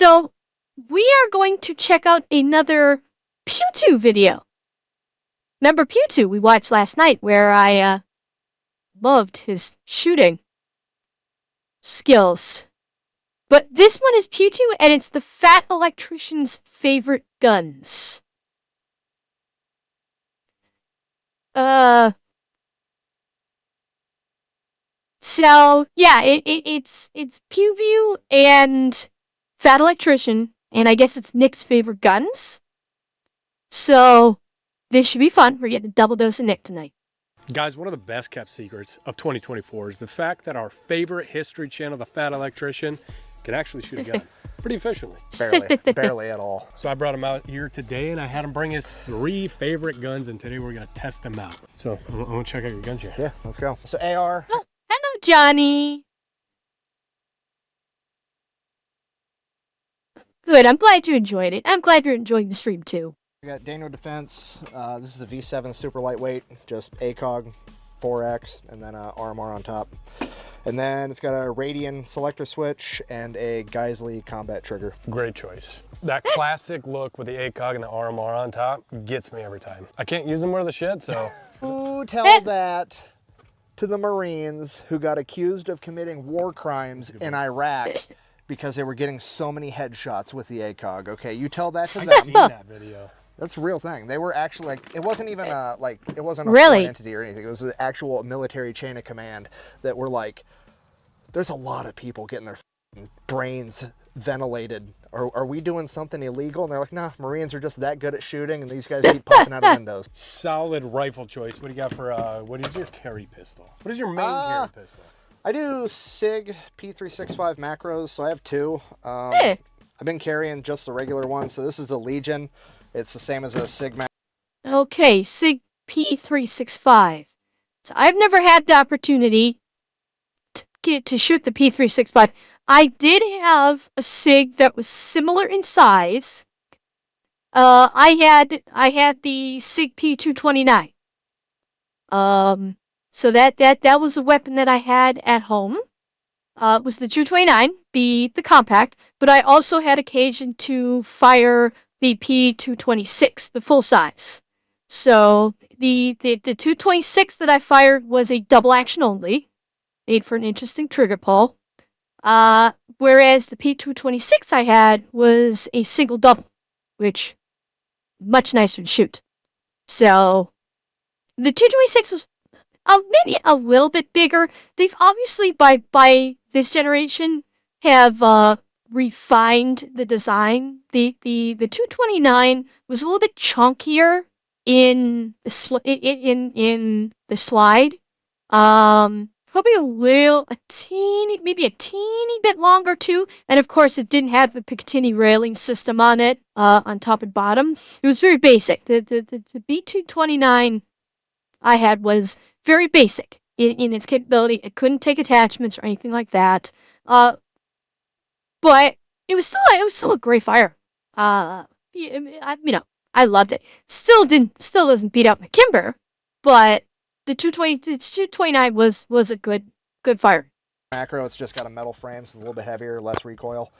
So, we are going to check out another PewView video. Remember PewView we watched last night where I loved his shooting skills. But this one is PewView and it's the fat electrician's favorite guns. So yeah, it's PewView and Fat Electrician, and I guess it's Nick's favorite guns. So this should be fun. We're getting a double dose of Nick tonight. Guys, one of the best kept secrets of 2024 is the fact that our favorite history channel, the Fat Electrician, can actually shoot a gun pretty efficiently. Barely at all. So I brought him out here today and I had him bring his 3 favorite guns, and today we're gonna test them out. So I'm gonna check out your guns here. Yeah, let's go. So AR. Oh, hello, Johnny. Good, I'm glad you enjoyed it. I'm glad you're enjoying the stream too. We got Daniel Defense. This is a V7 super lightweight, just ACOG 4X, and then RMR on top. And then it's got a Radian selector switch and a Geisley combat trigger. Great choice. That classic look with the ACOG and the RMR on top gets me every time. I can't use them worth a shit, so. Who tell that to the Marines who got accused of committing war crimes in Iraq because they were getting so many headshots with the ACOG? Okay, you tell that to them. I've seen that video. That's a real thing. They were actually like, it wasn't even it wasn't a really foreign entity or anything. It was an actual military chain of command that were like, there's a lot of people getting their brains ventilated. Are we doing something illegal? And they're like, nah, Marines are just that good at shooting, and these guys keep popping out of windows. Solid rifle choice. What do you got for, what is your carry pistol? What is your main carry pistol? I do SIG P365 macros, so I have 2. I've been carrying just the regular one, so this is a Legion. It's the same as a SIG mac. Okay, SIG P365. So I've never had the opportunity to shoot the P365. I did have a SIG that was similar in size. I had the SIG P229. So that was a weapon that I had at home. It was the 229, the compact, but I also had occasion to fire the P226, the full size. So the 226 that I fired was a double action only, made for an interesting trigger pull. Whereas the P226 I had was a single double, which much nicer to shoot. So the 226 was maybe a little bit bigger. They've obviously by this generation have refined the design. The 229 was a little bit chunkier in the slide. Probably maybe a teeny bit longer too. And of course, it didn't have the Picatinny railing system on it, on top and bottom. It was very basic. The B229 I had was very basic in its capability. It couldn't take attachments or anything like that. But it was still a great fire. I loved it. Still doesn't beat out my Kimber, but the 229 was a good fire. Macro, it's just got a metal frame, so it's a little bit heavier, less recoil.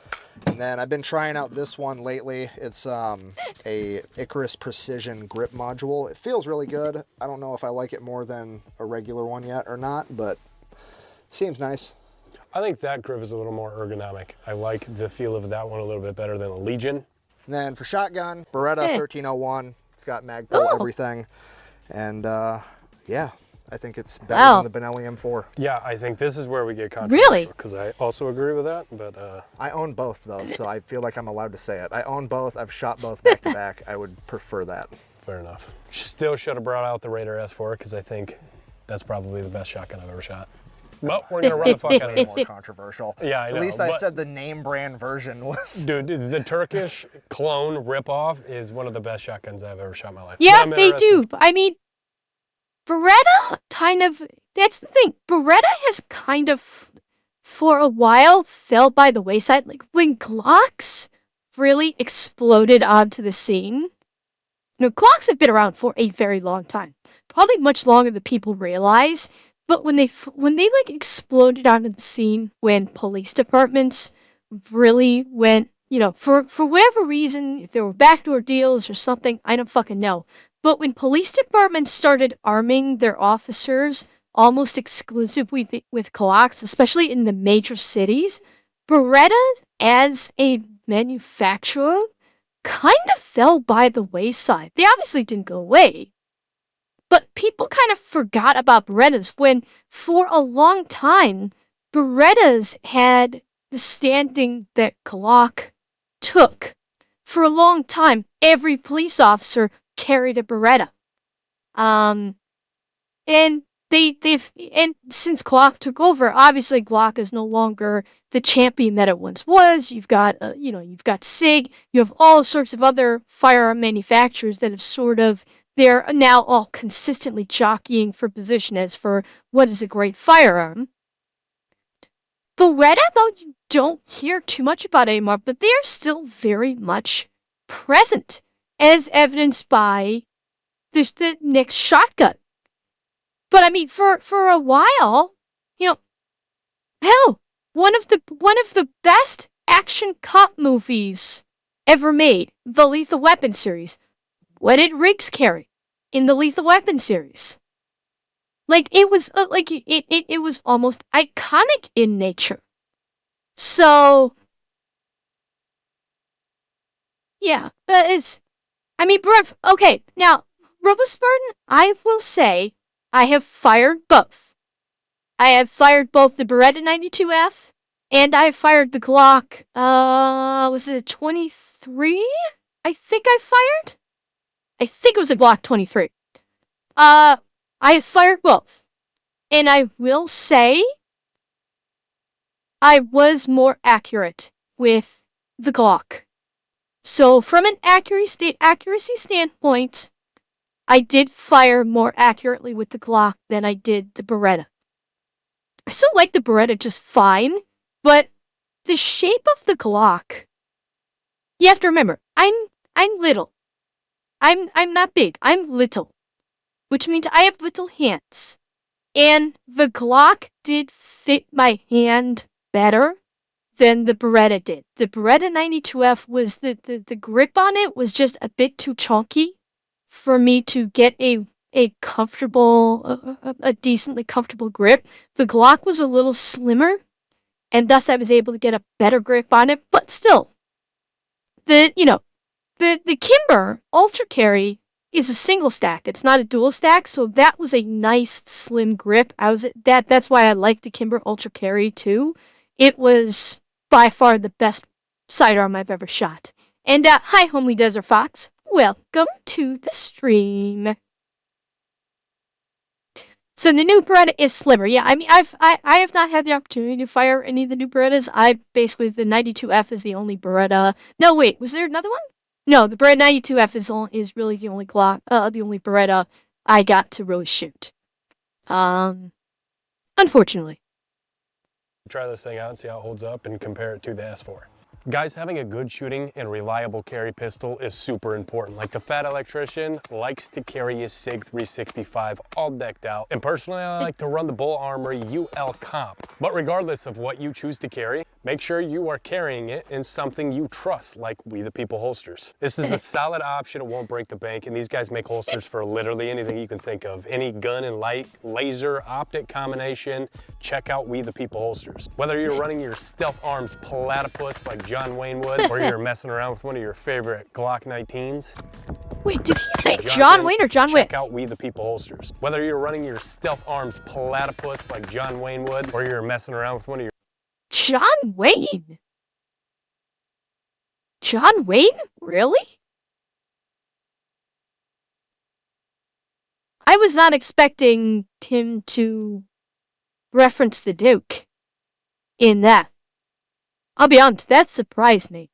And then I've been trying out this one lately. It's a Icarus Precision grip module. It feels really good. I don't know if I like it more than a regular one yet or not, but seems nice. I think that grip is a little more ergonomic. I like the feel of that one a little bit better than the Legion. And then for shotgun, Beretta 1301. It's got Magpul, everything. And yeah, I think it's better than the Benelli M4. Yeah, I think this is where we get controversial. Really? Because I also agree with that, but... I own both, though, so I feel like I'm allowed to say it. I own both. I've shot both back to back. I would prefer that. Fair enough. Still should have brought out the Raider S4, because I think that's probably the best shotgun I've ever shot. Well, we're going to run the fuck out of it. More controversial. Yeah, I know. At least I said the name brand version was... Dude, the Turkish clone ripoff is one of the best shotguns I've ever shot in my life. Yeah, they do. I mean, Beretta kind of... That's the thing. Beretta has kind of, for a while, fell by the wayside. Like, when Glocks really exploded onto the scene... Glocks have been around for a very long time. Probably much longer than people realize. But when they like exploded onto the scene, when police departments really went for whatever reason, if there were backdoor deals or something, I don't fucking know. But when police departments started arming their officers almost exclusively with Glocks, especially in the major cities, Beretta as a manufacturer kind of fell by the wayside. They obviously didn't go away, but people kind of forgot about Berettas when, for a long time, Berettas had the standing that Glock took. For a long time, every police officer carried a Beretta. And and since Glock took over, obviously Glock is no longer the champion that it once was. You've got you've got SIG, you have all sorts of other firearm manufacturers that have they're now all consistently jockeying for position as for what is a great firearm. Beretta, though, you don't hear too much about anymore, but they are still very much present, as evidenced by the Nick's shotgun. But I mean, for a while, hell, one of the best action cop movies ever made, the Lethal Weapon series. What did Riggs carry in the Lethal Weapon series? Like it was it was almost iconic in nature. So yeah, okay, now RoboSpartan, I will say I have fired both. I have fired both the Beretta 92F and I have fired the Glock. Was it a 23? I think I fired. I think it was a Glock 23. I have fired both, and I will say I was more accurate with the Glock. So from an accuracy standpoint, I did fire more accurately with the Glock than I did the Beretta. I still like the Beretta just fine, but the shape of the Glock, you have to remember, I'm little. I'm not big. I'm little, which means I have little hands. And the Glock did fit my hand better than the Beretta did. The Beretta 92F was the grip on it was just a bit too chunky for me to get a comfortable, a decently comfortable grip. The Glock was a little slimmer, and thus I was able to get a better grip on it. But still, the Kimber Ultra Carry is a single stack. It's not a dual stack, so that was a nice slim grip. That's why I like the Kimber Ultra Carry too. It was by far the best sidearm I've ever shot. And hi, Homely Desert Fox. Welcome to the stream. So the new Beretta is slimmer. Yeah, I mean, I have not had the opportunity to fire any of the new Berettas. The 92F is the only Beretta. No, wait, was there another one? No, the Beretta 92F is really the only the only Beretta I got to really shoot. Unfortunately. Try this thing out and see how it holds up and compare it to the S4. Guys, having a good shooting and reliable carry pistol is super important. Like the Fat Electrician likes to carry his SIG 365 all decked out. And personally, I like to run the Bull Armory UL Comp. But regardless of what you choose to carry, make sure you are carrying it in something you trust, like We the People holsters. This is a solid option, it won't break the bank, and these guys make holsters for literally anything you can think of. Any gun and light, laser, optic combination, check out We the People holsters. Whether you're running your Stealth Arms Platypus like John Wayne would, or you're messing around with one of your favorite Glock 19s. Wait, did he say John Wayne or John Wick? Check out We the People holsters. Whether you're running your Stealth Arms Platypus like John Wayne would, or you're messing around with one of your John Wayne? John Wayne? Really? I was not expecting him to reference the Duke in that. I'll be honest, that surprised me.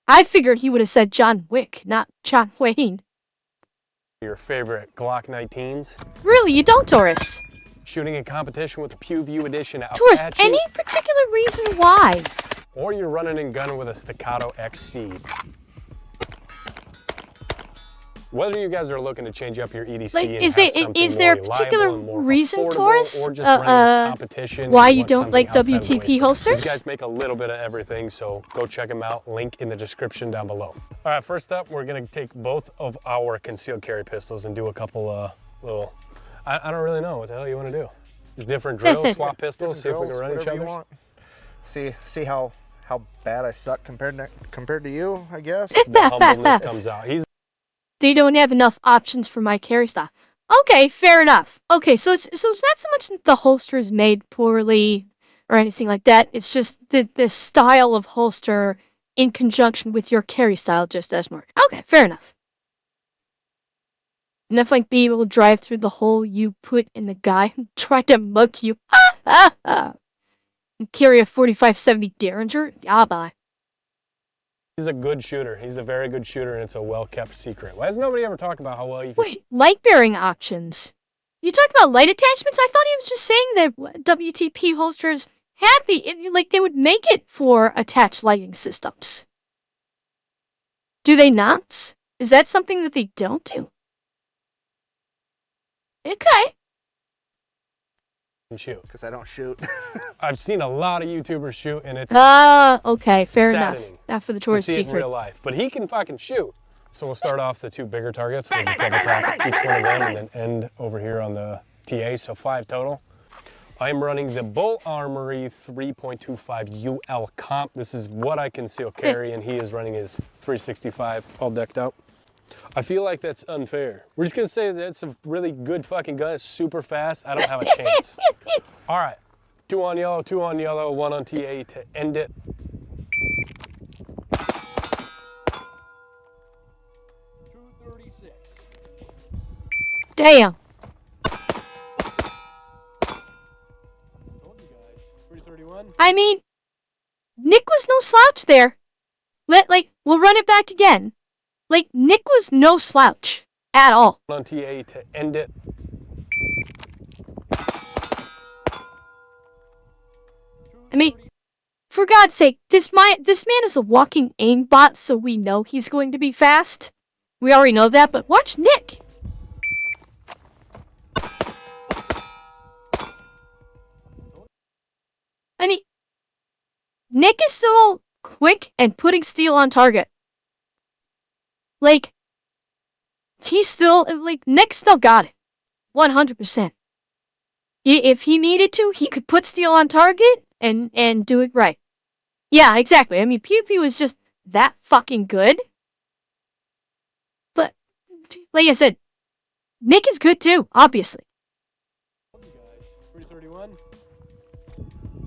I figured he would have said John Wick, not John Wayne. Your favorite Glock 19s? Really, you don't, Taurus? Shooting in competition with the PewView edition Apache? Taurus, any particular reason why? Or you're running and gunning with a Staccato XC. Whether you guys are looking to change up your EDC Like, and is have it something is there a more particular reliable and more reason, affordable, Taurus, or just running a competition why and you want don't something like outside of the WTP waistband. holsters? These guys make a little bit of everything, so go check them out. Link in the description down below. All right, first up, we're gonna take both of our concealed carry pistols and do a couple little, I don't really know what the hell you want to do. Just different drills, swap pistols, see if we can run each other's. See how bad I suck compared to you, I guess. The humbleness comes out. They don't have enough options for my carry style. Okay, fair enough. Okay, so it's not so much that the holster is made poorly or anything like that. It's just the style of holster in conjunction with your carry style just doesn't work. Okay, fair enough. Enough like be able to drive through the hole you put in the guy who tried to mug you. And carry a 45-70 Derringer? Yeah, bye. He's a good shooter. He's a very good shooter, and it's a well-kept secret. Why does nobody ever talk about how well you can... Wait, light-bearing options? You talking about light attachments? I thought he was just saying that WTP holsters had like they would make it for attached lighting systems. Do they not? Is that something that they don't do? Okay. shoot. Because I don't shoot. I've seen a lot of YouTubers shoot, and it's okay, fair enough. saddening Not for the to Taurus see it in G3. real life. But he can fucking shoot. So we'll start off the two bigger targets. We'll just double tap each one of them and then end over here on the TA, so 5 total. I'm running the Bull Armory 3.25 UL comp. This is what I conceal carry, and he is running his 365 all decked out. I feel like that's unfair. We're just gonna say that's a really good fucking gun. It's super fast. I don't have a chance. All right, 2 on yellow, 1 on TA to end it. Damn. I mean, Nick was no slouch there. We'll run it back again. Like, Nick was no slouch at all. On TA to end it. I mean, for God's sake, this man is a walking aimbot, so we know he's going to be fast. We already know that, but watch Nick. I mean, Nick is so quick and putting steel on target. Like, he's still, like, Nick still got it. 100%. If he needed to, he could put steel on target and do it right. Yeah, exactly. I mean, PewView is just that fucking good. But, like I said, Nick is good too, obviously. 331.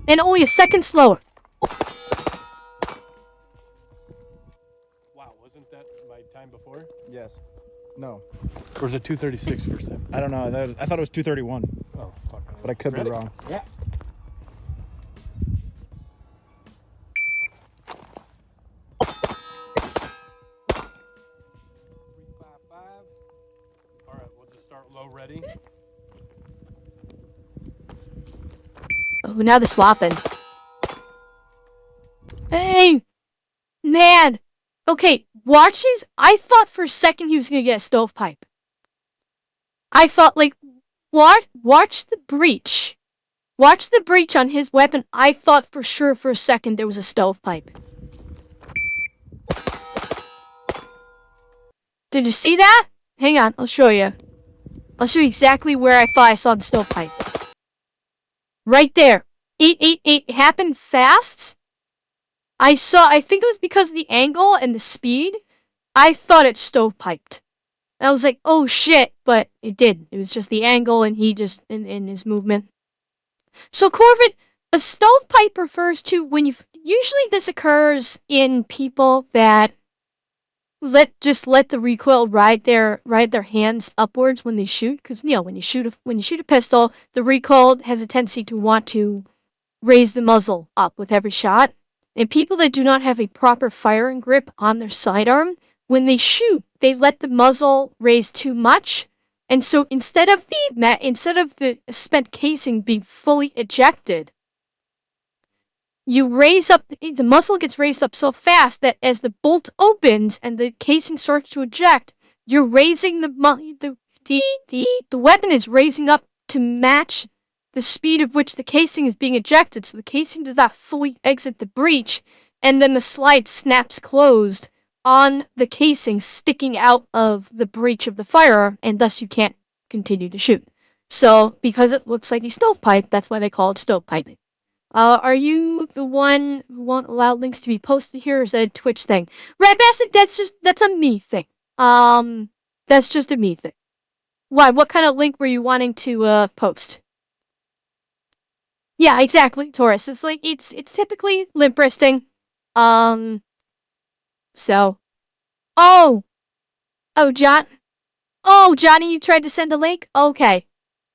And only a second slower. Wow, wasn't that my time before? Yes. No. Or is it 236%? I don't know. I thought it was 231, Oh, fuck. but I could Ready? be wrong. Yeah. All right, we'll just start low ready. Oh, now they're swapping. Hey! Man! Okay, watch his... I thought for a second he was gonna get a stovepipe. I thought, like, watch the breach. Watch the breach on his weapon. I thought for sure for a second there was a stovepipe. Did you see that? Hang on, I'll show you. I'll show you exactly where I thought I saw the stovepipe. Right there. It happened fast. I think it was because of the angle and the speed. I thought it stovepiped. I was like, oh shit, but it did. It was just the angle and he just, in his movement. So Corvid, a stovepipe refers to when usually this occurs in people that let the recoil ride their hands upwards when they shoot. Because, you know, when you shoot a pistol, the recoil has a tendency to want to raise the muzzle up with every shot. And people that do not have a proper firing grip on their sidearm, when they shoot, they let the muzzle raise too much. And so instead of the spent casing being fully ejected, you raise up, the muzzle gets raised up so fast that as the bolt opens and the casing starts to eject, you're raising the weapon is raising up to match the speed of which the casing is being ejected, so the casing does not fully exit the breech, and then the slide snaps closed on the casing sticking out of the breech of the firearm, and thus you can't continue to shoot. So, because it looks like a stovepipe, that's why they call it stovepiping. Are you the one who won't allow links to be posted here, or is that a Twitch thing? Red Bastard, that's a me thing. That's just a me thing. Why? What kind of link were you wanting to post? Yeah, exactly, Taurus. It's like it's typically limp wristing. So. Oh, John. Oh, Johnny, you tried to send a link? Okay.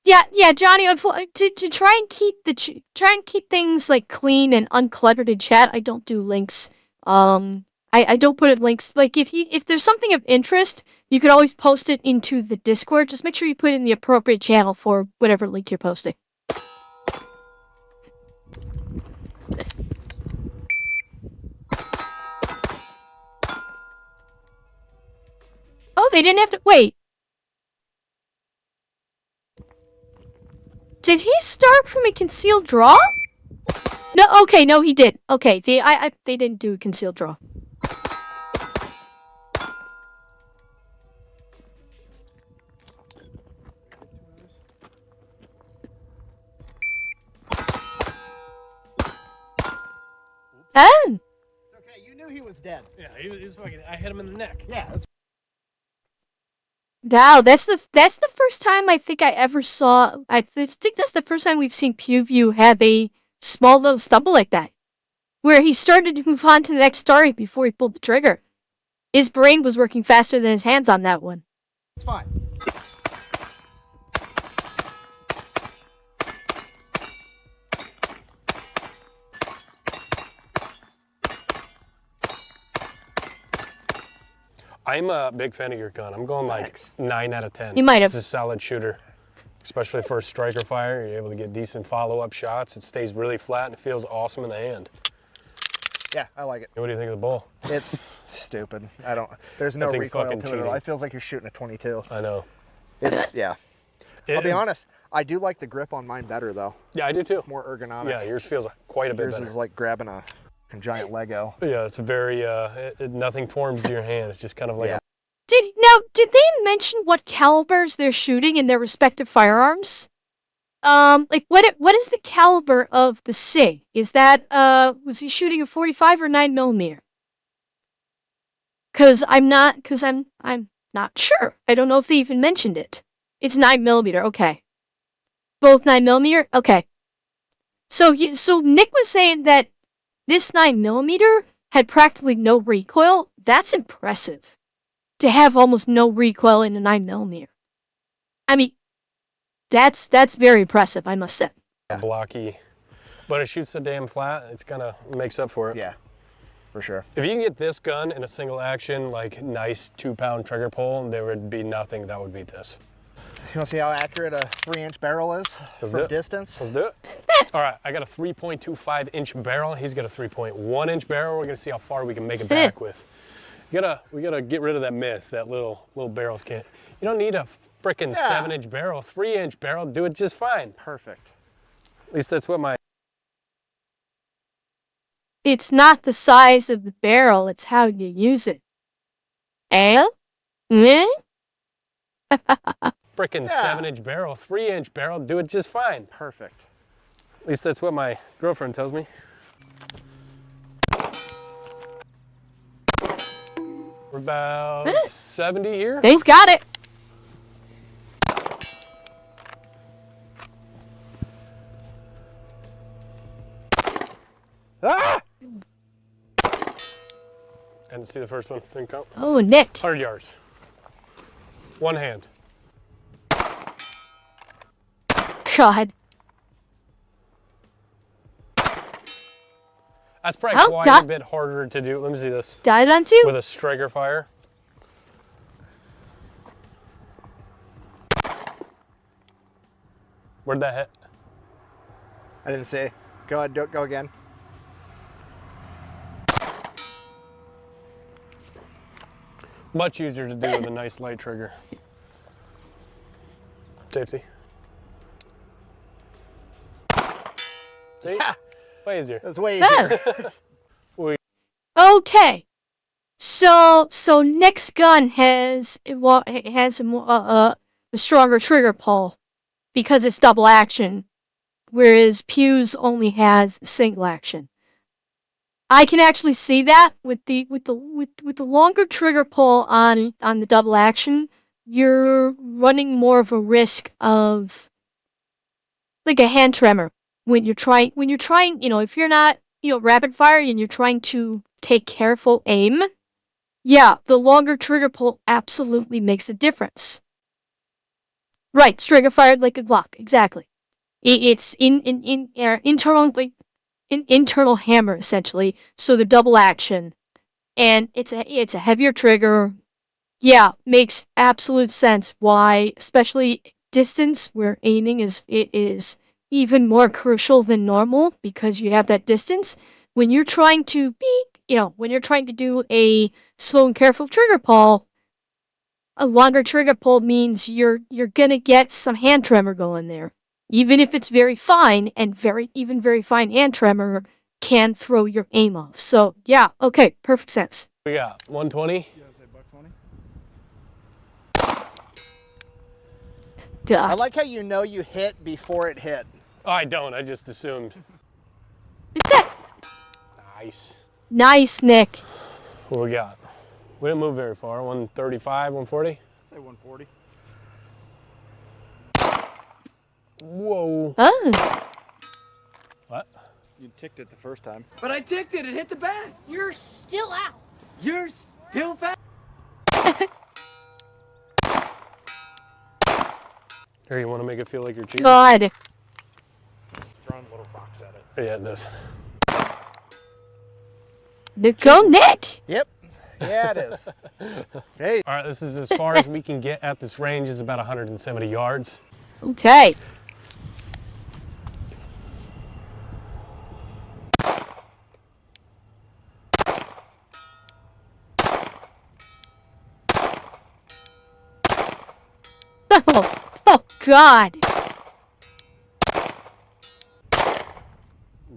Yeah, Johnny. To try and keep things like clean and uncluttered in chat, I don't do links. I don't put in links. Like if there's something of interest, you could always post it into the Discord. Just make sure you put it in the appropriate channel for whatever link you're posting. Oh, they didn't have to wait. Did he start from a concealed draw? No, okay, no, he did. Okay, they didn't do a concealed draw. Oh. It's okay, you knew he was dead. Yeah, he's fucking. I hit him in the neck. Yeah, that's Wow, that's the first time I think I ever saw. I think that's the first time we've seen PewView have a small little stumble like that, where he started to move on to the next story before he pulled the trigger. His brain was working faster than his hands on that one. it's fine. I'm a big fan of your gun. I'm going like Thanks. 9 out of 10. You might have. It's a solid shooter, especially for a striker fire. You're able to get decent follow-up shots. It stays really flat and it feels awesome in the hand. Yeah, I like it. What do you think of the bull? It's stupid. There's no That thing's recoil fucking to it at all. cheating. It feels like you're shooting a 22. I know. Yeah. I'll be honest, I do like the grip on mine better though. Yeah, I do too. More ergonomic. Yeah, yours feels quite a bit Yours better. is like grabbing a giant Lego. Yeah, it's very, nothing forms to your hand. It's just kind of like Yeah. Did they mention what calibers they're shooting in their respective firearms? Like what is the caliber of the SIG? Is that was he shooting a 45 or 9mm? Cause I'm not sure. I don't know if they even mentioned it. It's 9mm. Okay. Both 9mm. Okay. So Nick was saying that this 9mm had practically no recoil. That's impressive. To have almost no recoil in a 9mm. I mean, that's very impressive, I must say. blocky, but it shoots so damn flat, it's kind of makes up for it. Yeah, for sure. If you can get this gun in a single action, like nice 2-pound trigger pull, there would be nothing that would beat this. You want to see how accurate a 3-inch barrel is Let's do from it. distance? Let's do it. All right, I got a 3.25-inch barrel. He's got a 3.1-inch barrel. We're gonna see how far we can make it back with. We gotta get rid of that myth that little barrels can't. You don't need a frickin' 7-inch barrel, 3-inch barrel. Do it just fine. Perfect. At least that's what my. It's not the size of the barrel, it's how you use it. Eh? Eh? Frickin' 7-inch barrel, 3-inch barrel. Do it just fine. Perfect. At least that's what my girlfriend tells me. We're about 70 here. They've got it. Ah! And see the first one. Didn't count. Oh, Nick. 100 yards. One hand. God. That's probably Oh, quite a bit harder to do. Let me see this. Died on two? With a striker fire. Where'd that hit? I didn't see. Go ahead, go again. Much easier to do with a nice light trigger. Safety. See? Yeah, Way easier. that's way easier. Okay. So next gun has a stronger trigger pull because it's double action, whereas Pew's only has single action. I can actually see that with the longer trigger pull on the double action, you're running more of a risk of like a hand tremor when you're trying, if you're not, rapid fire and you're trying to take careful aim. Yeah, the longer trigger pull absolutely makes a difference. Right, trigger fired like a Glock, exactly. It's internal hammer essentially, so the double action, and it's a heavier trigger. Yeah, makes absolute sense why, especially distance where aiming is even more crucial than normal because you have that distance. When you're trying to do a slow and careful trigger pull, a longer trigger pull means you're gonna get some hand tremor going there. Even if it's very fine, and very fine hand tremor can throw your aim off. So yeah, okay, perfect sense. We got 120. You guys say $120? God. I like how you know you hit before it hit. Oh, I don't. I just assumed. Nice. Nice, Nick. What we got? We didn't move very far. 135, 140? Say 140. Whoa. Oh. What? You ticked it the first time. But I ticked it. It hit the bed. You're still out. You're still fat. Here, you want to make it feel like you're cheating? God. It's throwing little rocks at it. Yeah, it does. Go, Nick. Yep. Yeah, it is. Hey. All right, this is as far as we can get at this range. Is about 170 yards. Okay. Oh God.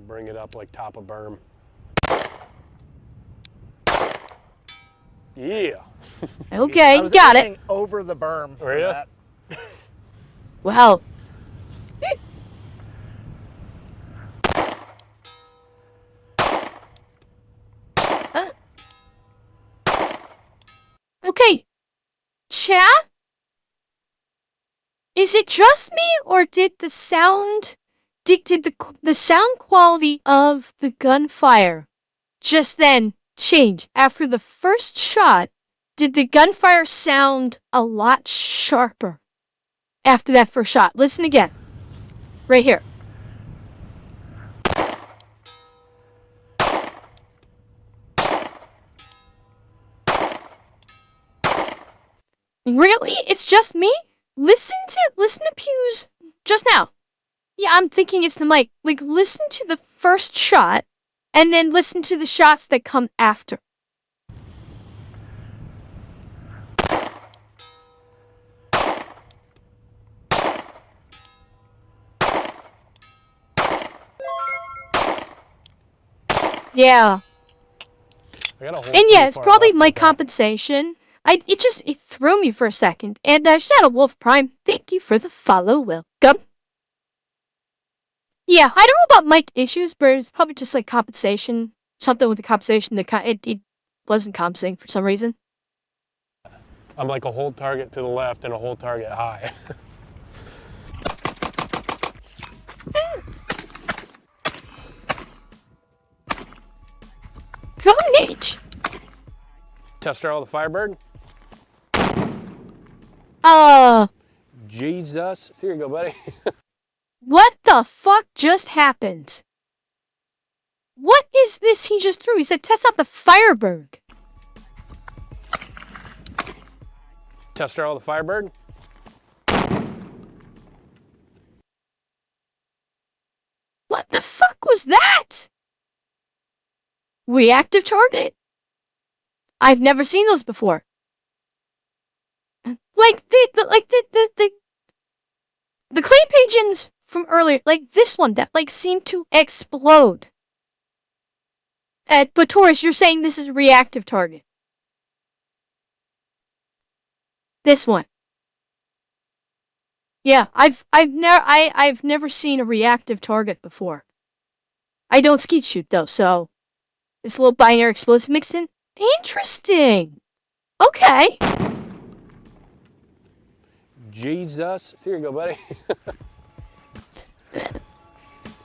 Bring it up like top of berm. Yeah. Okay, I was got it. aiming over the berm. Were ya? That. Well. Okay. Chat? Is it just me, or did the sound quality of the gunfire just then change after the first shot? Did the gunfire sound a lot sharper after that first shot? Listen again. Right here. Really? It's just me? Listen to Pew's just now. Yeah, I'm thinking it's the mic. Like, listen to the first shot, and then listen to the shots that come after. Yeah. I got a hole And pretty yeah, it's far probably left my with that. compensation. It threw me for a second. And Shadow Wolf Prime, thank you for the follow. Welcome. Yeah, I don't know about mic issues, but it's probably just like compensation. Something with the compensation that it wasn't compensating for some reason. I'm like a hold target to the left and a hold target high. Go, Nitch. Tester all the Firebird. Jesus. Here you go, buddy. What the fuck just happened? What is this he just threw? He said test out the Firebird. Tester all the Firebird. What the fuck was that? Reactive target? I've never seen those before. Like the clay pigeons from earlier, like this one that like seemed to explode. But Taurus, you're saying this is a reactive target. This one. Yeah, I've never seen a reactive target before. I don't skeet shoot though, so this little binary explosive mixed in. Interesting. Okay. Jesus. Here you go, buddy.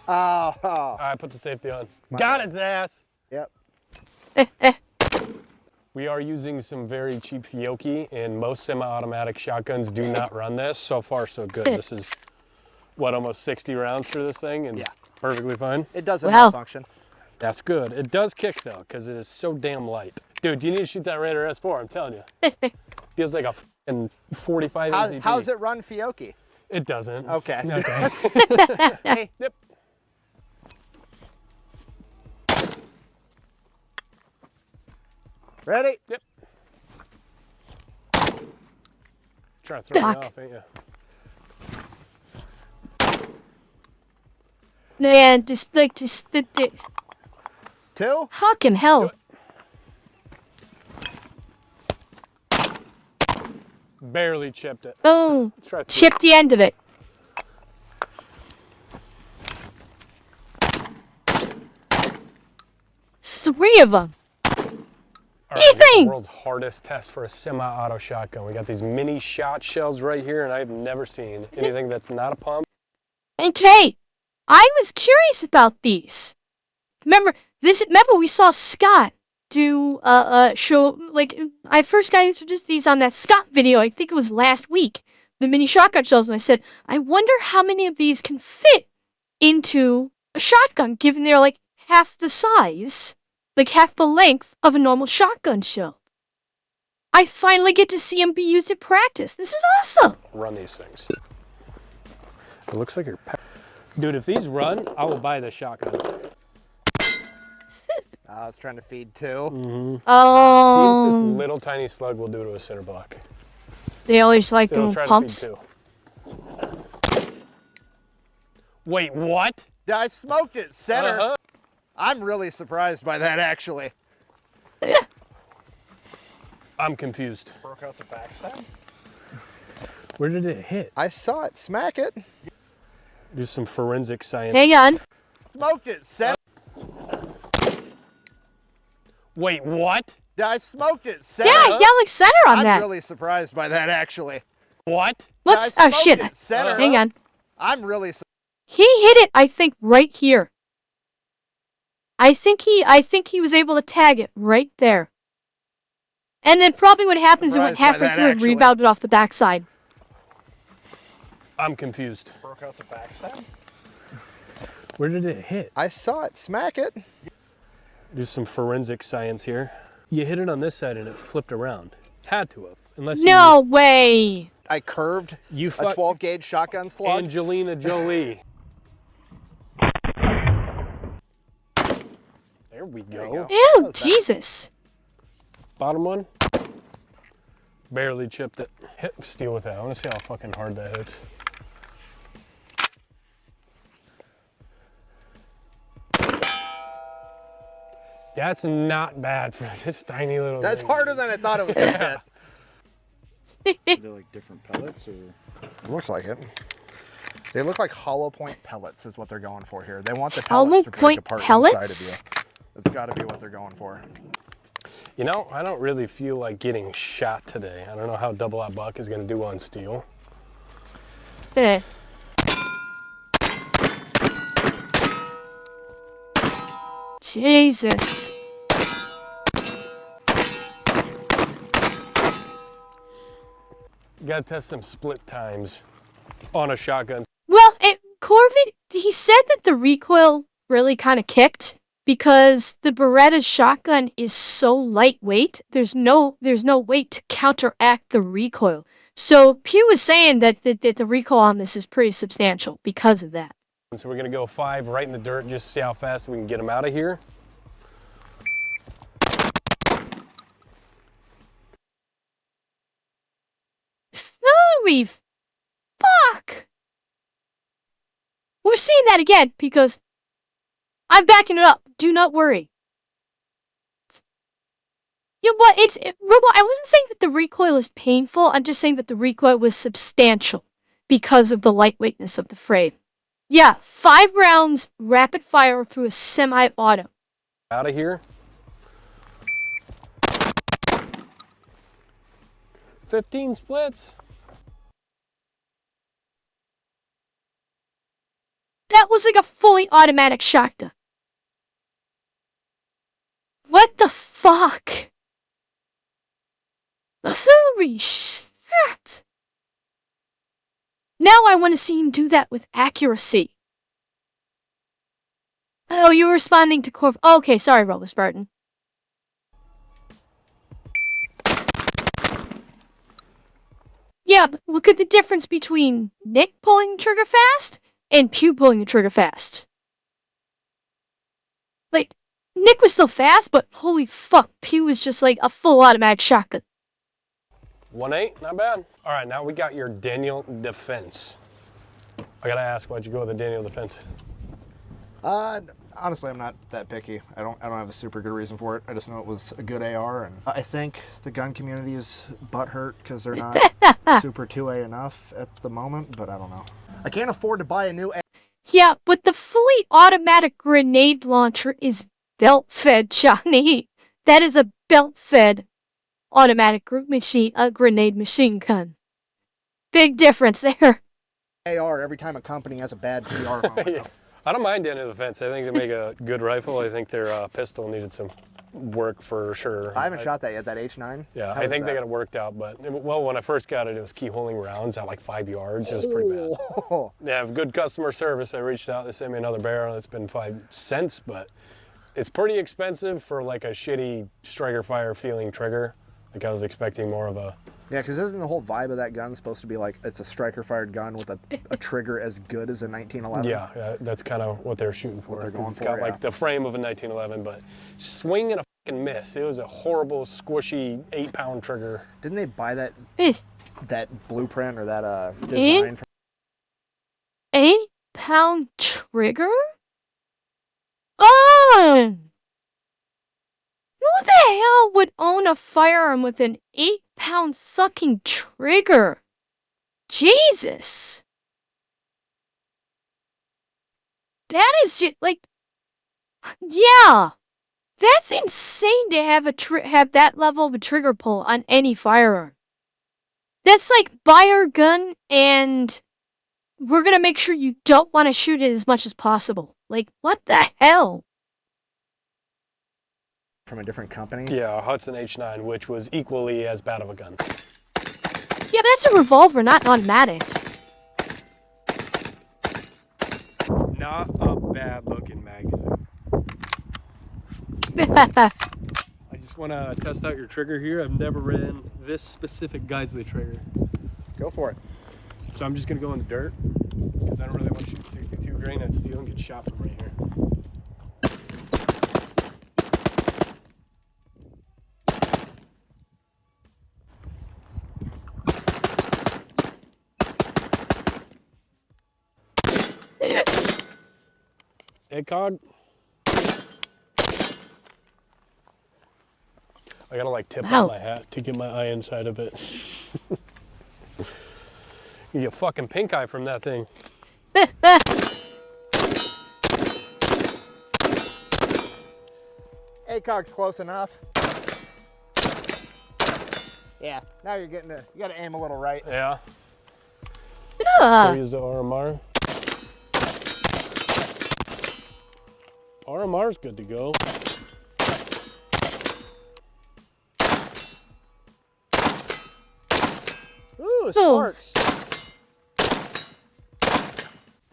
Oh. All right, put the safety on. Got his ass. Yep. We are using some very cheap Fiocchi, and most semi-automatic shotguns do not run this. So far, so good. This is, what, almost 60 rounds for this thing, and Yeah. perfectly fine? It doesn't Wow. malfunction. That's good. It does kick, though, because it is so damn light. Dude, you need to shoot that Raider S4, I'm telling you. Feels like a f***ing 45 ACP. How's it run Fiocchi? It doesn't. Okay. Okay. Hey, Yep. ready? Yep. Trying to throw me Fuck. off, ain't you? Man, just Two? fucking hell. Barely chipped it. Oh, Try three. chip the end of it. Three of them. All right, we got the Anything. world's hardest test for a semi-auto shotgun. We got these mini shot shells right here, and I've never seen anything that's not a pump. Okay, I was curious about these. Remember we saw Scott do show, like, I first got introduced to these on that Scott video, I think it was last week, the mini shotgun shells, and I said, I wonder how many of these can fit into a shotgun, given they're like half the size, like half the length of a normal shotgun shell. I finally get to see them be used in practice. This is awesome. Run these things. It looks like you're... Dude, if these run, I will buy the shotgun. I was trying to feed two. See what this little tiny slug will do to a center block. They always like It'll them try pumps. to feed two. Wait, what? Yeah, I smoked it center. Uh-huh. I'm really surprised by that, actually. I'm confused. Broke out the backside. Where did it hit? I saw it smack it. Do some forensic science. Hang on. Smoked it center. Wait, what? Yeah, I smoked it center. Yeah, like center on I'm that. really surprised by that, actually. What? Whoops. I Oh shit. smoked it center. Hang on. I'm really He hit it, I think, right here. I think he was able to tag it right there. And then probably what happens is it went Surprised by halfway that, through and actually. rebounded off the backside. I'm confused. Broke out the backside. Where did it hit? I saw it smack it. Do some forensic science here. You hit it on this side and it flipped around. Had to have. Unless No way. I curved you a fuck 12 gauge shotgun slug. Angelina Jolie. There we go. Ew, was that? Jesus. Bottom one. Barely chipped it. Hit steel with that. I want to see how fucking hard that hits. That's not bad for this tiny little That's thing. harder than I thought it was gonna Are they like different pellets or? It looks like it. They look like hollow point pellets is what they're going for here. They want the Hollow pellets to break point apart pellets? inside of you. That's got to be what they're going for. You know, I don't really feel like getting shot today. I don't know how double out buck is going to do on steel. Eh. Jesus. You got to test some split times on a shotgun. Well, Corvid, he said that the recoil really kind of kicked because the Beretta shotgun is so lightweight. There's no weight to counteract the recoil. So Pew was saying that the recoil on this is pretty substantial because of that. So we're going to go 5 right in the dirt just to see how fast we can get them out of here. Holy fuck! We're seeing that again because I'm backing it up. Do not worry. You know what? Robot, I wasn't saying that the recoil is painful. I'm just saying that the recoil was substantial because of the lightweightness of the frame. Yeah, 5 rounds rapid fire through a semi-auto. Out of here. 15 splits. That was like a fully automatic shotgun. What the fuck? Holy shit! Now I want to see him do that with accuracy. Oh, you were responding to Corv. Oh, okay, sorry, Robo Spartan. Yeah, but look at the difference between Nick pulling the trigger fast and Pew pulling the trigger fast. Like, Nick was still fast, but holy fuck, Pew was just like a full automatic shotgun. 1-8, not bad. All right, now we got your Daniel defense. I gotta ask, why'd you go with the Daniel defense? Honestly, I'm not that picky. I don't have a super good reason for it. I just know it was a good AR, and I think the gun community is butthurt because they're not super 2A enough at the moment, but I don't know. I can't afford to buy a new Yeah, but the fully automatic grenade launcher is belt-fed, Johnny. That is a belt-fed automatic grenade machine gun. Big difference there. AR every time a company has a bad PR on it. Yeah. I don't mind Daniel defense. I think they make a good rifle. I think their pistol needed some work for sure. I haven't shot that yet, that H9. Yeah, I think they got it worked out, but well, when I first got it, it was key-holding rounds at like 5 yards. It was pretty bad. Oh. They have good customer service. I reached out, they sent me another barrel. It's been 5 cents, but it's pretty expensive for like a shitty striker fire feeling trigger. Like I was expecting more of a... Yeah, because isn't the whole vibe of that gun supposed to be like it's a striker-fired gun with a trigger as good as a 1911? Yeah, that's kind of what they're shooting for. they're going it's for, got yeah. like the frame of a 1911, but swing and a fucking miss. It was a horrible, squishy 8-pound trigger. Didn't they buy that Eh, blueprint or that design from 8-pound trigger? Oh! Who the hell would own a firearm with an 8-pound sucking trigger? Jesus! That is just like, yeah, that's insane to have have that level of a trigger pull on any firearm. That's like buy our gun and we're gonna make sure you don't want to shoot it as much as possible. Like, what the hell? from a different company? Yeah, a Hudson H9, which was equally as bad of a gun. Yeah, that's a revolver, not an automatic. Not a bad looking magazine. I just want to test out your trigger here. I've never ran this specific Geisley trigger. Go for it. So I'm just going to go in the dirt because I don't really want to shoot 62 grain at steel and get shot from right here. Hey, Cog. I gotta like tip Wow. up my hat to get my eye inside of it. You get fucking pink eye from that thing. ACOG's close enough. Yeah, now you're getting to, you gotta aim a little right. Yeah. Ugh. Use the RMR. RMR's good to go. Ooh, sparks.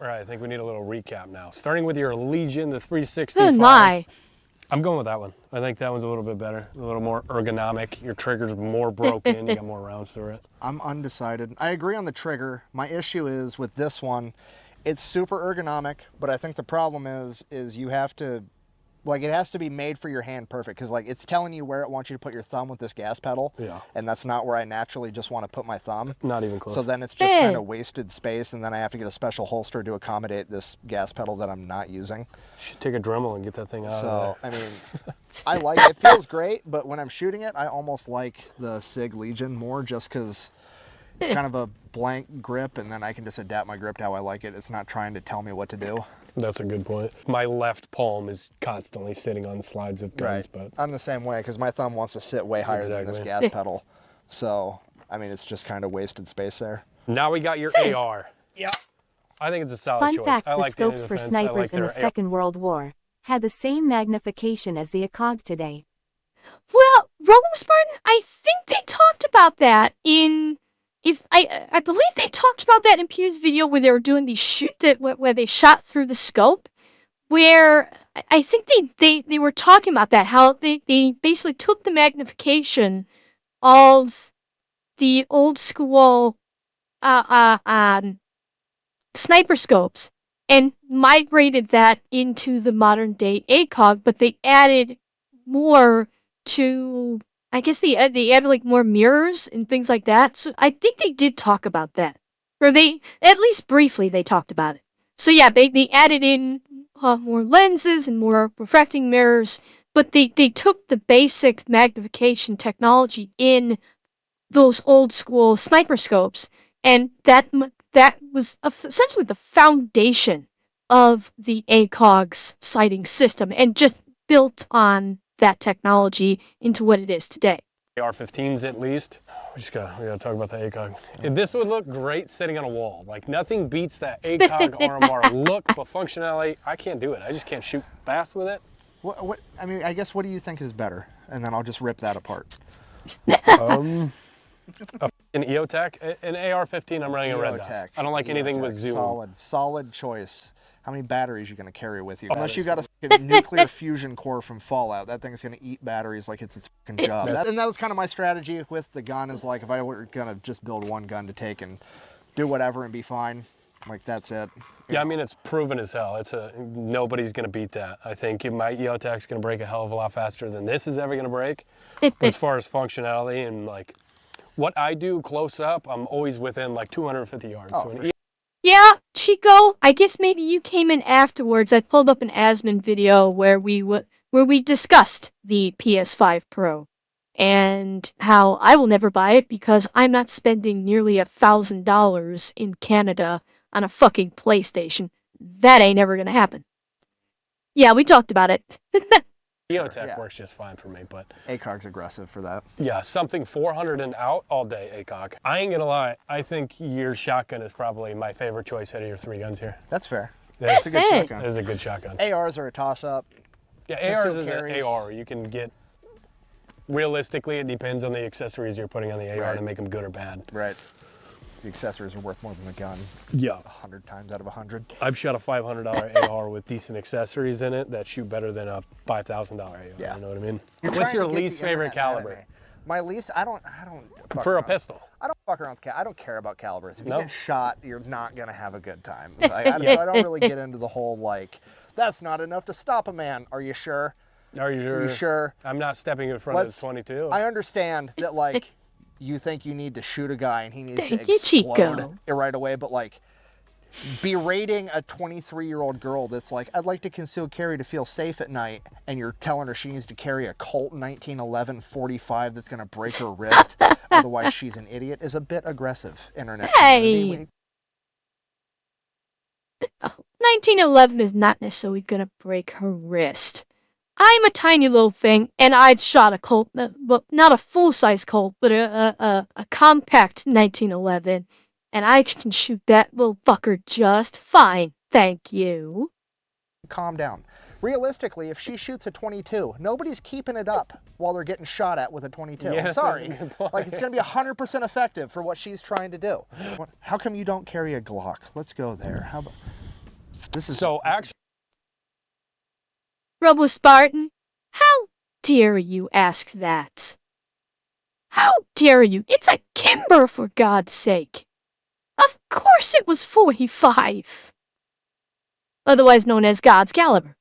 All right, I think we need a little recap now. Starting with your Legion, the 365. Oh my. I'm going with that one. I think that one's a little bit better, a little more ergonomic. Your trigger's more broken, you got more rounds through it. I'm undecided. I agree on the trigger. My issue is with this one, it's super ergonomic, but I think the problem is you have to, Like, it has to be made for your hand perfect, because, like, it's telling you where it wants you to put your thumb with this gas pedal. Yeah. And that's not where I naturally just want to put my thumb. Not even close. So then it's just kind of wasted space, and then I have to get a special holster to accommodate this gas pedal that I'm not using. You should take a Dremel and get that thing out So, of there. I mean, I like it. It feels great, but when I'm shooting it, I almost like the SIG Legion more, just because it's kind of a blank grip, and then I can just adapt my grip to how I like it. It's not trying to tell me what to do. That's a good point. My left palm is constantly sitting on slides of guns, but I'm the same way, because my thumb wants to sit way higher than this gas pedal. So, I mean, it's just kind of wasted space there. now we got your AR. Yeah. I think it's a solid Fun choice. fact, I the like scopes for snipers in the Second World War had the same magnification as the ACOG today. Well, Robo Spartan, I think they talked about that in... I believe they talked about that in PewView's video where they were doing the where they shot through the scope, where I think they were talking about that, how they basically took the magnification of the old school sniper scopes and migrated that into the modern day ACOG, but they added more to... I guess they added like more mirrors and things like that. So I think they did talk about that. Or they, at least briefly, they talked about it. So yeah, they added in more lenses and more refracting mirrors, but they took the basic magnification technology in those old school sniper scopes, and that was essentially the foundation of the ACOG's sighting system, and just built on that technology into what it is today. AR-15s at least. We gotta talk about the ACOG. This would look great sitting on a wall. Like, nothing beats that ACOG RMR look, but functionality, I can't do it. I just can't shoot fast with it. What I mean, I guess, what do you think is better? And then I'll just rip that apart. An EOTech, an AR-15. I'm running a red dot. I don't like anything with zoom. Solid choice. How many batteries are you going to carry with you? Unless you got a nuclear fusion core from Fallout, that thing's going to eat batteries like it's its fucking job. And that was kind of my strategy with the gun, is like, if I were going to just build one gun to take and do whatever and be fine, like, that's it. Yeah, I mean, it's proven as hell. Nobody's going to beat that. I think my EOTech's going to break a hell of a lot faster than this is ever going to break. As far as functionality and, like, what I do close up, I'm always within, like, 250 yards. Oh, so sure. Yeah, Chico, I guess maybe you came in afterwards. I pulled up an Asmon video where we discussed the PS5 Pro and how I will never buy it because I'm not spending nearly $1,000 in Canada on a fucking PlayStation. That ain't ever gonna happen. Yeah, we talked about it. EOTech works just fine for me, but ACOG's aggressive for that. yeah, something 400 and out all day, ACOG. I ain't gonna lie, I think your shotgun is probably my favorite choice out of your three guns here. That's fair. That's a good shotgun. That is a good shotgun. ARs are a toss-up. Yeah, ARs is an AR. You can get, realistically, it depends on the accessories you're putting on the AR to make them good or bad. Right. The accessories are worth more than the gun. Yeah. 100 times out of 100. I've shot a $500 AR with decent accessories in it that shoot better than a $5,000 AR. Yeah. You know what I mean? What's What's your least favorite caliber? My least, I don't fuck For around. a pistol. I don't fuck around with I don't care about calibers. If you No? get shot, you're not gonna have a good time. So I don't really get into the whole, like, that's not enough to stop a man. Are you sure? Are you sure? Are you sure? I'm not stepping in front of the 22. I understand that, like, you think you need to shoot a guy and he needs to Thank you, explode Chico. right away, but, like, berating a 23-year-old girl that's like, I'd like to conceal carry to feel safe at night, and you're telling her she needs to carry a Colt 1911 45 that's going to break her wrist, otherwise she's an idiot, is a bit aggressive, internet community. Hey! 1911 is not necessarily going to break her wrist. I'm a tiny little thing, and I'd shot a Colt, well, not a full-size Colt, but a compact 1911, and I can shoot that little fucker just fine, thank you. Calm down. Realistically, if she shoots a 22, nobody's keeping it up while they're getting shot at with a 22. Yes, I'm sorry. that's a good point. Like, it's going to be 100% effective for what she's trying to do. How come you don't carry a Glock? Let's go there. How about... This is... So, actually... Robo Spartan, how dare you ask that? How dare you? It's a Kimber, for God's sake. Of course it was 45. Otherwise known as God's caliber.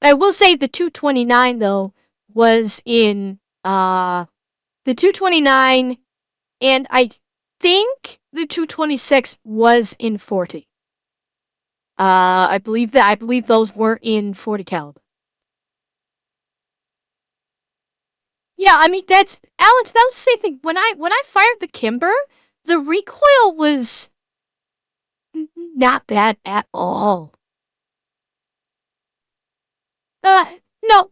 I will say the 229 though was in the 229, and I think the 226 was in 40. I believe those were in 40 caliber. Yeah, I mean that's Alex. That was the same thing. When I fired the Kimber, the recoil was not bad at all. No,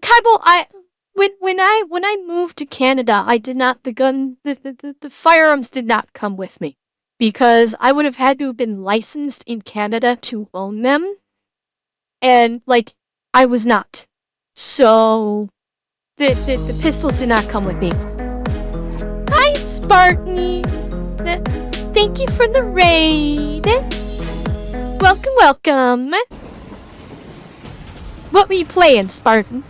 Kaibo, when I moved to Canada, I did not the firearms did not come with me because I would have had to have been licensed in Canada to own them, and like I was not. So the pistols did not come with me. Hi, Spartan. Thank you for the raid. Welcome, welcome. What were you playing, Spartan?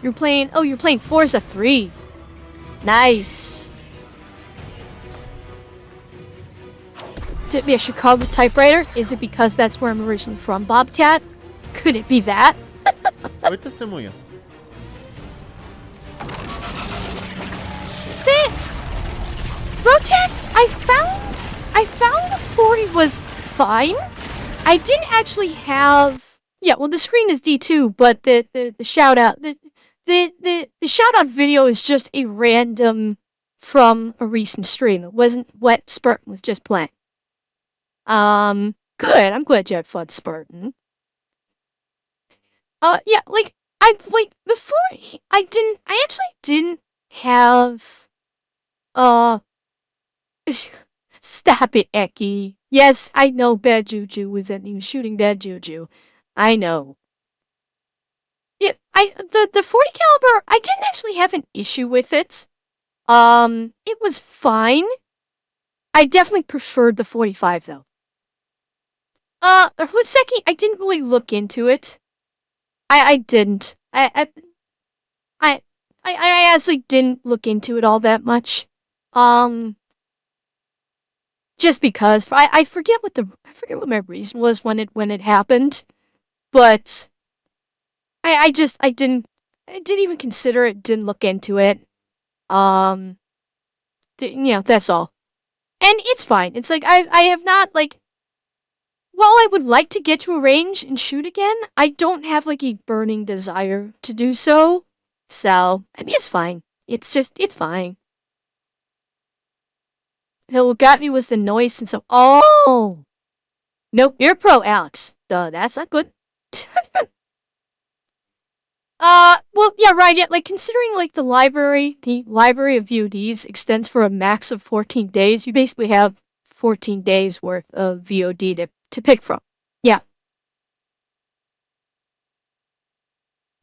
You're playing Forza 3. Nice. Did it be a Chicago typewriter? Is it because that's where I'm originally from, Bobcat? Could it be that? Oi, testemunha. Rotex, I found the 40 was fine. I didn't actually have. Yeah, well, the screen is D2, but the shout out the shout out video is just a random from a recent stream. It wasn't what Spartan was just playing. Good. I'm glad you had fun, Spartan. Yeah, like before I actually didn't have stop it, Eki. Yes, I know bad juju was that he was shooting bad juju. I know. Yeah, the 40 caliber, I didn't actually have an issue with it. It was fine. I definitely preferred the 45 though. Hoseki, I didn't really look into it. I didn't. I actually didn't look into it all that much. Just because I forget what my reason was when it happened, but I didn't even consider it, didn't look into it. That's all. And it's fine. It's like I have not like while I would like to get to a range and shoot again, I don't have like a burning desire to do so. So, I mean it's fine. It's fine. What got me was the noise and so oh nope, you're pro, Alex. Duh, that's not good. Well, yeah, right, yeah, like, considering, like, the library of VODs extends for a max of 14 days, you basically have 14 days worth of VOD to pick from. Yeah.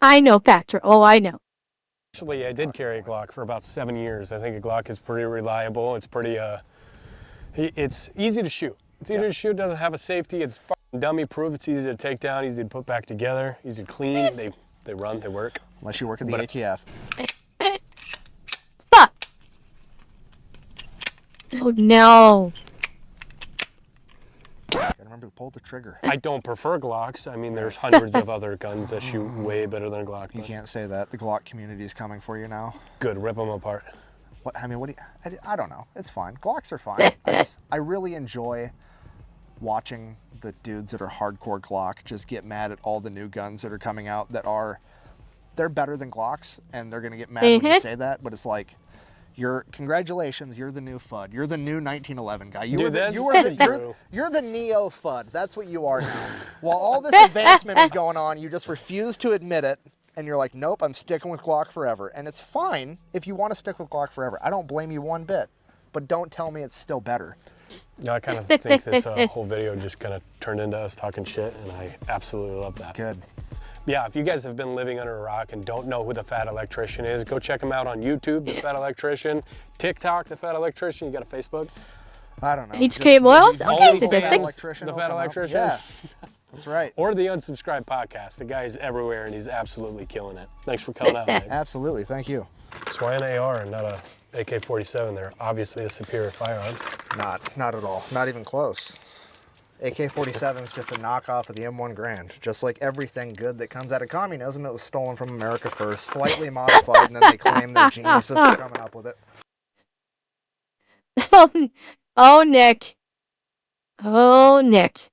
I know, Factor. Oh, I know. Actually, I did carry a Glock for about 7 years. I think a Glock is pretty reliable. It's pretty, it's easy to shoot. It's easy to shoot, doesn't have a safety, it's dummy proof, it's easy to take down, easy to put back together, easy to clean, they run, they work. Unless you work at the ATF. Stop! Oh no. Gotta remember to pull the trigger. I don't prefer Glocks. I mean, there's hundreds of other guns that shoot way better than a Glock. You can't say that. The Glock community is coming for you now. Good, rip them apart. What do you, I don't know. It's fine. Glocks are fine. I really enjoy watching the dudes that are hardcore Glock just get mad at all the new guns that are coming out they're better than Glocks, and they're gonna get mad when you say that, but it's like, congratulations, you're the new FUD. You're the new 1911 guy. You're the Neo FUD. That's what you are now. While all this advancement is going on, you just refuse to admit it, and you're like, nope, I'm sticking with Glock forever. And it's fine if you want to stick with Glock forever. I don't blame you one bit, but don't tell me it's still better. Yeah, I kind of think this whole video just kind of turned into us talking shit, and I absolutely love that. Good. Yeah, if you guys have been living under a rock and don't know who the Fat Electrician is, go check him out on YouTube, the Fat Electrician, TikTok, the Fat Electrician. You got a Facebook? I don't know. HK Moils? Okay, statistics. The Fat Electrician? Yeah, that's right. Or the Unsubscribed Podcast. The guy's everywhere, and he's absolutely killing it. Thanks for coming out, man. Absolutely, thank you. So why an AR and not a AK-47? They're obviously a superior firearm. Not at all. Not even close. AK-47 is just a knockoff of the M1 Garand. Just like everything good that comes out of communism, it was stolen from America first, slightly modified, and then they claim they're geniuses for coming up with it. Oh, Nick. Oh, Nick.